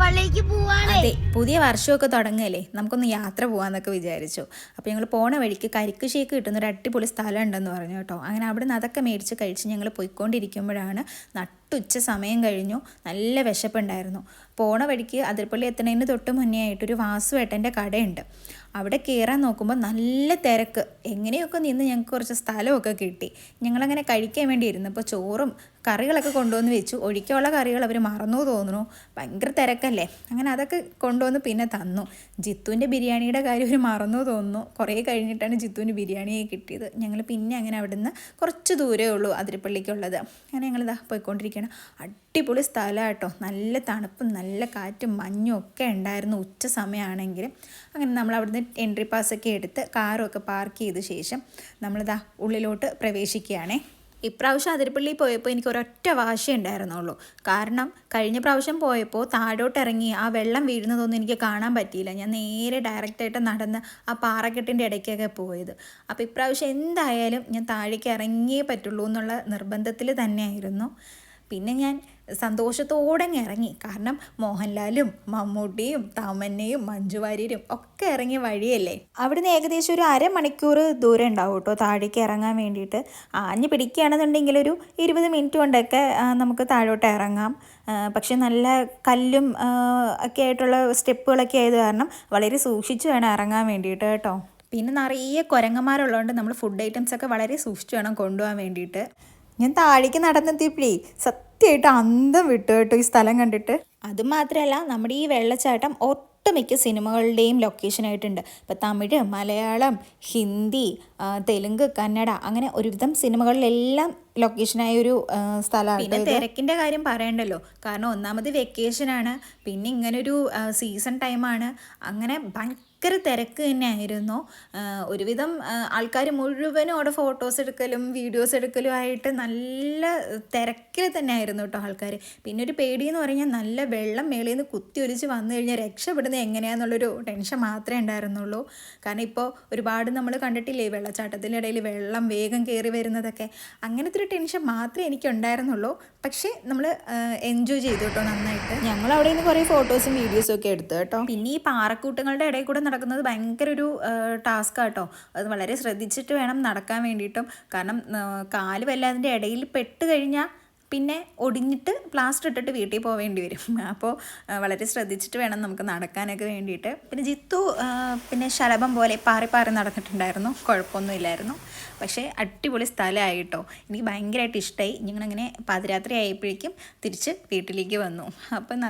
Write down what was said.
അതെ, പുതിയ വർഷമൊക്കെ തുടങ്ങല്ലേ, നമുക്കൊന്ന് യാത്ര പോകാമെന്നൊക്കെ വിചാരിച്ചു. അപ്പോൾ ഞങ്ങൾ പോണ വഴിക്ക് കരിക്ക് ഷേക്ക് കിട്ടുന്ന ഒരു അടിപൊളി സ്ഥലം ഉണ്ടെന്ന് പറഞ്ഞു കേട്ടോ. അങ്ങനെ അവിടെ നിന്ന് അതൊക്കെ മേടിച്ച് കഴിച്ച് ഞങ്ങൾ പോയിക്കൊണ്ടിരിക്കുമ്പോഴാണ് നട്ടുച്ച സമയം കഴിഞ്ഞു. നല്ല വിശപ്പുണ്ടായിരുന്നു. പോണ വഴിക്ക് അതിരപ്പള്ളി എത്തുന്നതിന് തൊട്ട് മുന്നേ ആയിട്ടൊരു വാസുവേട്ടൻ്റെ കടയുണ്ട്. അവിടെ കയറാൻ നോക്കുമ്പോൾ നല്ല തിരക്ക്. എങ്ങനെയൊക്കെ നിന്ന് ഞങ്ങൾക്ക് കുറച്ച് സ്ഥലമൊക്കെ കിട്ടി. ഞങ്ങളങ്ങനെ കഴിക്കാൻ വേണ്ടി ഇരുന്നപ്പോൾ ചോറും കറികളൊക്കെ കൊണ്ടുവന്ന് വെച്ചു. ഒഴിക്കാനുള്ള കറികൾ അവർ മറന്നു തോന്നുന്നു, ഭയങ്കര തിരക്കല്ലേ. അങ്ങനെ അതൊക്കെ കൊണ്ടുവന്ന് പിന്നെ തന്നു. ജിത്തുവിൻ്റെ ബിരിയാണിയുടെ കാര്യം അവർ മറന്നു തോന്നുന്നു. കുറേ കഴിഞ്ഞിട്ടാണ് ജിത്തുവിന് ബിരിയാണി കിട്ടിയത്. ഞങ്ങൾ പിന്നെ അങ്ങനെ അവിടെ നിന്ന് കുറച്ച് ദൂരമേ ഉള്ളൂ അതിരപ്പള്ളിക്കുള്ളത്. അങ്ങനെ ഞങ്ങളിതാ പോയിക്കൊണ്ടിരിക്കുകയാണ്. അടിപൊളി സ്ഥലമാണ് കേട്ടോ. നല്ല തണുപ്പും നല്ല കാറ്റും മഞ്ഞും ഒക്കെ ഉണ്ടായിരുന്നു ഉച്ച സമയമാണെങ്കിൽ. അങ്ങനെ നമ്മൾ അവിടുന്ന് എൻട്രി പാസ്സൊക്കെ എടുത്ത് കാറൊക്കെ പാർക്ക് ചെയ്ത ശേഷം നമ്മളിതാ ഉള്ളിലോട്ട് പ്രവേശിക്കുകയാണേ. ഇപ്രാവശ്യം അതിരപ്പള്ളി പോയപ്പോൾ എനിക്ക് ഒരൊറ്റ വാശി ഉണ്ടായിരുന്നുള്ളൂ. കാരണം കഴിഞ്ഞ പ്രാവശ്യം പോയപ്പോൾ താഴോട്ട് ഇറങ്ങി ആ വെള്ളം വീഴുന്നതൊന്നും എനിക്ക് കാണാൻ പറ്റിയില്ല. ഞാൻ നേരെ ഡയറക്റ്റായിട്ട് നടന്ന് ആ പാറക്കെട്ടിൻ്റെ ഇടയ്ക്കൊക്കെ പോയത്. അപ്പോൾ ഇപ്രാവശ്യം എന്തായാലും ഞാൻ താഴേക്ക് ഇറങ്ങിയേ പറ്റുള്ളൂ എന്നുള്ള നിർബന്ധത്തിൽ തന്നെയായിരുന്നു. പിന്നെ ഞാൻ സന്തോഷത്തോടെ ഇറങ്ങി. കാരണം മോഹൻലാലും മമ്മൂട്ടിയും തമന്നയും മഞ്ജു വാര്യരും ഒക്കെ ഇറങ്ങിയ വഴിയല്ലേ. അവിടുന്ന് ഏകദേശം ഒരു അരമണിക്കൂർ ദൂരം ഉണ്ടാവും കേട്ടോ താഴേക്ക് ഇറങ്ങാൻ വേണ്ടിയിട്ട്. ആഞ്ഞ് പിടിക്കുകയാണെന്നുണ്ടെങ്കിൽ ഒരു 20 മിനിറ്റ് കൊണ്ടൊക്കെ നമുക്ക് താഴോട്ട് ഇറങ്ങാം. പക്ഷെ നല്ല കല്ലും ഒക്കെ ആയിട്ടുള്ള സ്റ്റെപ്പുകളൊക്കെ ആയത് കാരണം വളരെ സൂക്ഷിച്ച് വേണം ഇറങ്ങാൻ വേണ്ടിയിട്ട് കേട്ടോ. പിന്നെ നിറയെ കുരങ്ങന്മാരുള്ളതുകൊണ്ട് നമ്മൾ ഫുഡ് ഐറ്റംസൊക്കെ വളരെ സൂക്ഷിച്ച് വേണം കൊണ്ടുപോകാൻ വേണ്ടിയിട്ട്. ഞാൻ താഴേക്ക് നടന്നെത്തിയപ്പോഴേ സത്യമായിട്ട് അന്തം വിട്ടു കേട്ടോ ഈ സ്ഥലം കണ്ടിട്ട്. അതുമാത്രമല്ല, നമ്മുടെ ഈ വെള്ളച്ചാട്ടം ഒട്ടുമിക്ക സിനിമകളുടെയും ലൊക്കേഷനായിട്ടുണ്ട്. ഇപ്പോൾ തമിഴ്, മലയാളം, ഹിന്ദി, തെലുങ്ക്, കന്നഡ അങ്ങനെ ഒരുവിധം സിനിമകളിലെല്ലാം ലൊക്കേഷനായ ഒരു സ്ഥലമാണ്. പിന്നെ തിരക്കിൻ്റെ കാര്യം പറയണ്ടല്ലോ. കാരണം ഒന്നാമത് വെക്കേഷനാണ്, പിന്നെ ഇങ്ങനൊരു സീസൺ ടൈമാണ്. അങ്ങനെ ഭയങ്കര തിരക്ക് തന്നെയായിരുന്നു. ഒരുവിധം ആൾക്കാർ മുഴുവനും അവിടെ ഫോട്ടോസ് എടുക്കലും വീഡിയോസ് എടുക്കലും ആയിട്ട് നല്ല തിരക്കിൽ തന്നെ ആയിരുന്നു കേട്ടോ ആൾക്കാർ. പിന്നെ ഒരു പേടിയെന്ന് പറഞ്ഞാൽ നല്ല വെള്ളം മേളിൽ നിന്ന് കുത്തി ഒലിച്ച് വന്നു കഴിഞ്ഞാൽ രക്ഷപ്പെടുന്നത് എങ്ങനെയാണെന്നുള്ളൊരു ടെൻഷൻ മാത്രമേ ഉണ്ടായിരുന്നുള്ളൂ. കാരണം ഇപ്പോൾ ഒരുപാട് നമ്മൾ കണ്ടിട്ടില്ലേ വെള്ളച്ചാട്ടത്തിൻ്റെ ഇടയിൽ വെള്ളം വേഗം കയറി വരുന്നതൊക്കെ. അങ്ങനത്തെ ഒരു ടെൻഷൻ മാത്രമേ എനിക്ക് ഉണ്ടായിരുന്നുള്ളൂ. പക്ഷേ നമ്മൾ എൻജോയ് ചെയ്തു കേട്ടോ നന്നായിട്ട്. ഞങ്ങൾ അവിടെ നിന്ന് കുറേ ഫോട്ടോസും വീഡിയോസും ഒക്കെ എടുത്തു കേട്ടോ. പിന്നെ ഈ പാറക്കൂട്ടങ്ങളുടെ ഇടയിൽ കൂടെ നടക്കുന്നത് ഭയങ്കര ഒരു ടാസ്ക് കേട്ടോ. അത് വളരെ ശ്രദ്ധിച്ചിട്ട് വേണം നടക്കാൻ വേണ്ടിയിട്ടും. കാരണം കാല് വല്ലാതിൻ്റെ ഇടയിൽ പെട്ട് കഴിഞ്ഞാൽ പിന്നെ ഒടിഞ്ഞിട്ട് പ്ലാസ്റ്റർ ഇട്ടിട്ട് വീട്ടിൽ പോവേണ്ടി വരും. അപ്പോൾ വളരെ ശ്രദ്ധിച്ചിട്ട് വേണം നമുക്ക് നടക്കാനൊക്കെ വേണ്ടിയിട്ട്. പിന്നെ ജിത്തു പിന്നെ ശലഭം പോലെ പാറി പാറി നടന്നിട്ടുണ്ടായിരുന്നു, കുഴപ്പമൊന്നുമില്ലായിരുന്നു. പക്ഷേ അടിപൊളി സ്ഥലമായിട്ടോ, എനിക്ക് ഭയങ്കരമായിട്ട് ഇഷ്ടമായി. ഞങ്ങളങ്ങനെ പാതിരാത്രി ആയപ്പോഴേക്കും തിരിച്ച് വീട്ടിലേക്ക് വന്നു. അപ്പം